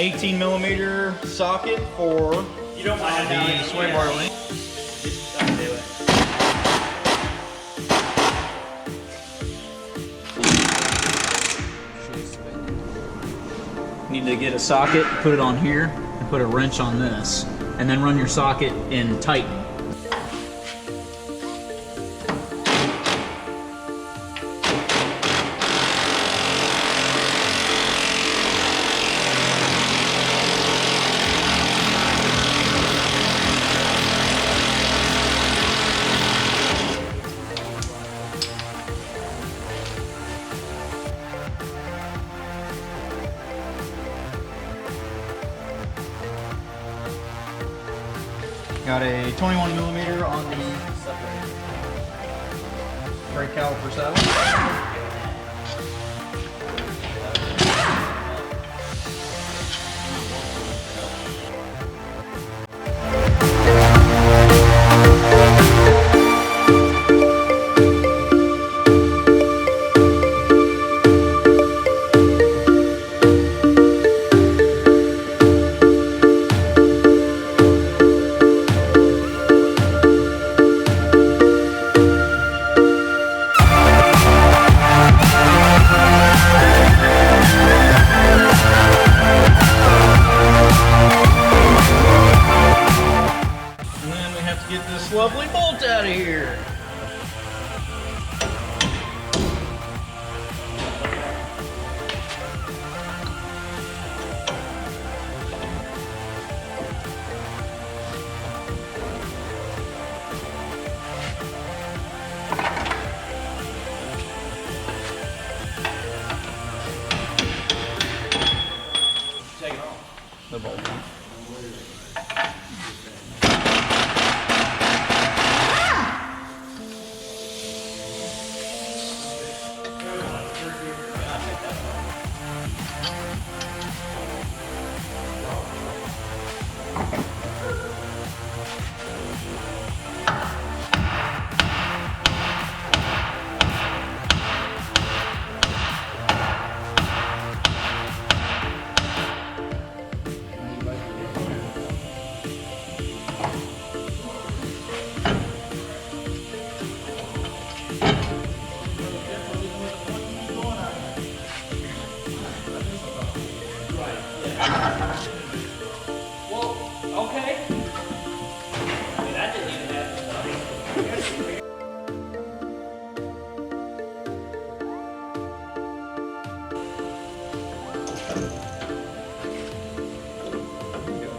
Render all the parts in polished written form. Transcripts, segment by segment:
18mm socket for the sway bar link. Need to get a socket, put it on here, and put a wrench on this, and then run your socket and tighten. Got a 21mm on the brake caliper saddle. Get this lovely bolt out of here. Take it off. The bolt.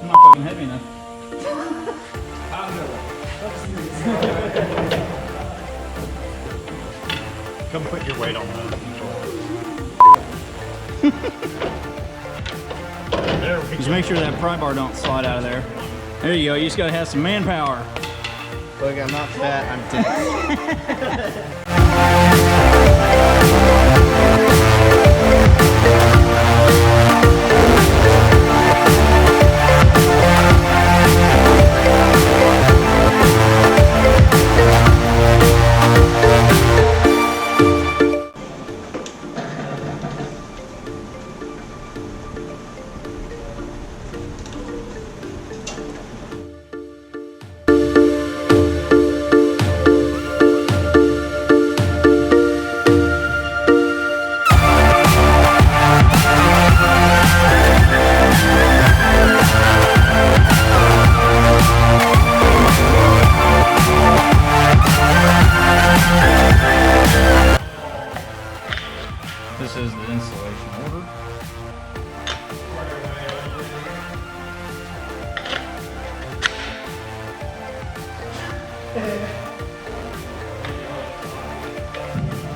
Not fucking heavy enough. Come put your weight on that. There we Just go. make sure that pry bar don't slide out of there. There you go. You just gotta have some manpower. Look, I'm not fat, I'm dense. This is the installation order.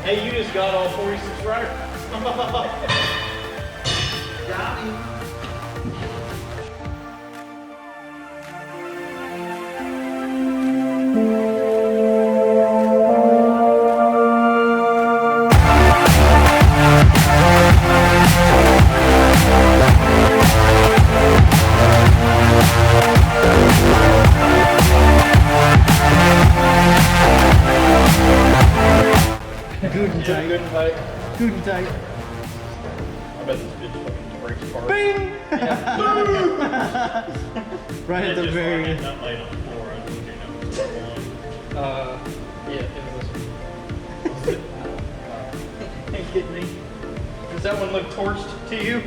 Hey, you just got all 40 subscribers. Got me. Good and tight. Good and tight. I bet this bitch fucking breaks apart. Bing! Right at the very end. Not laid on the floor. I think you know which one. Yeah, it was this one. Can't get me. Does that one look torched to you?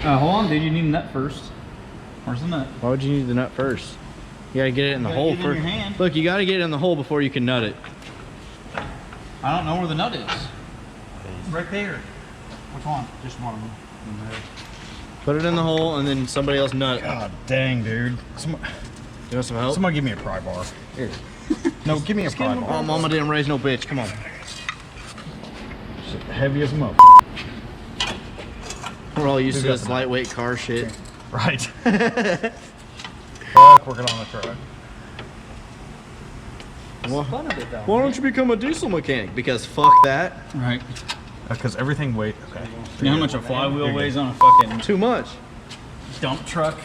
Hold on, dude. You need a nut first. Where's the nut? Why would you need the nut first? You gotta get it in the gotta hole get it in first. your hand. Look, you gotta get it in the hole before you can nut it. I don't know where the nut is. Right there. Which one? Just one of them. Put it in the hole and then somebody else nut it. God dang, dude. You want some help? Somebody give me a pry bar. Here. No, give me a pry bar. Oh, mama didn't raise no bitch. Come on. Heavy as a muff. We're all used to this lightweight car shit. Right. Fuck, working on the truck. Well, why don't you become a diesel mechanic? Because fuck that. Right. Because everything weight. Okay. You know how much a flywheel weighs on a fucking Too much. dump truck?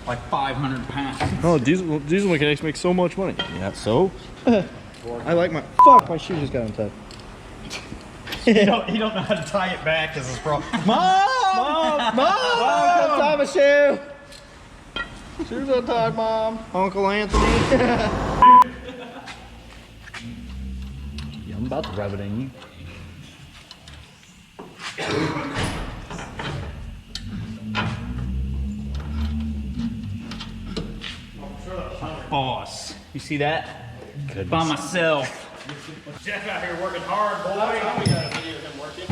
Like 500 pounds. Oh, diesel mechanics make so much money. Yeah, so? I like my... Fuck, my shoe just got untied. He don't know how to tie it back is his problem. Mom! Come tie my shoe! Shoes untied, Mom. Uncle Anthony. Yeah, I'm about to rub it in you. Boss. You see that? By myself. Jeff out here working hard, boy. We got a video of him working.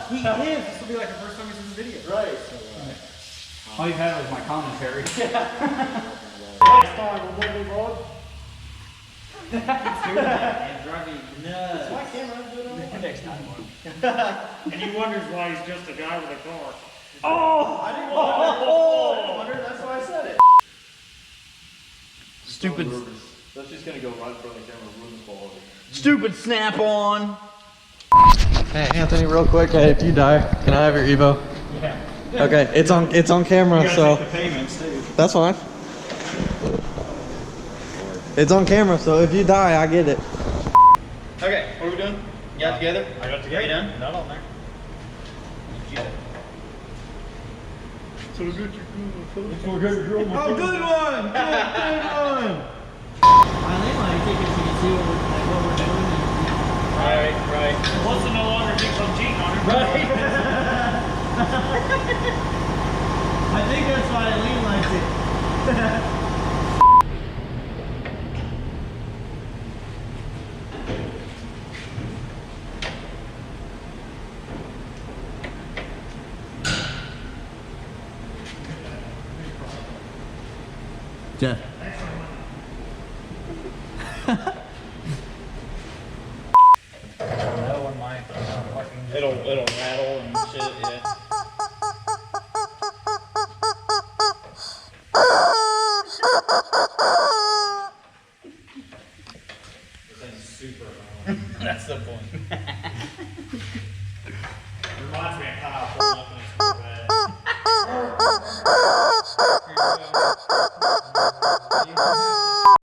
He is. This will be like the first time he's in the video. Right. All you've had was my commentary. Last time, remember, bro? Nuts. My camera good on it. Next time. And he wonders why he's just a guy with a car. I didn't wonder. That's why I said it. Stupid. That's just gonna go right in front of the camera, ruin the quality. Stupid snap-on. Hey Anthony, real quick, hey, if you die, can I have your Evo? Yeah. Okay, it's on camera, so The payments too. that's fine. It's on camera, so if you die, I get it. Okay, what are we doing? You got together? I got together. You done? Not on there. So good, you're Oh, good one. Good one! I think like, so you can see what we're doing. Melissa no longer thinks I'm cheating on her. Right. I think that's why Eileen likes it. Jeff. It'll rattle and shit, yeah. That's the point. Reminds me of Kyle.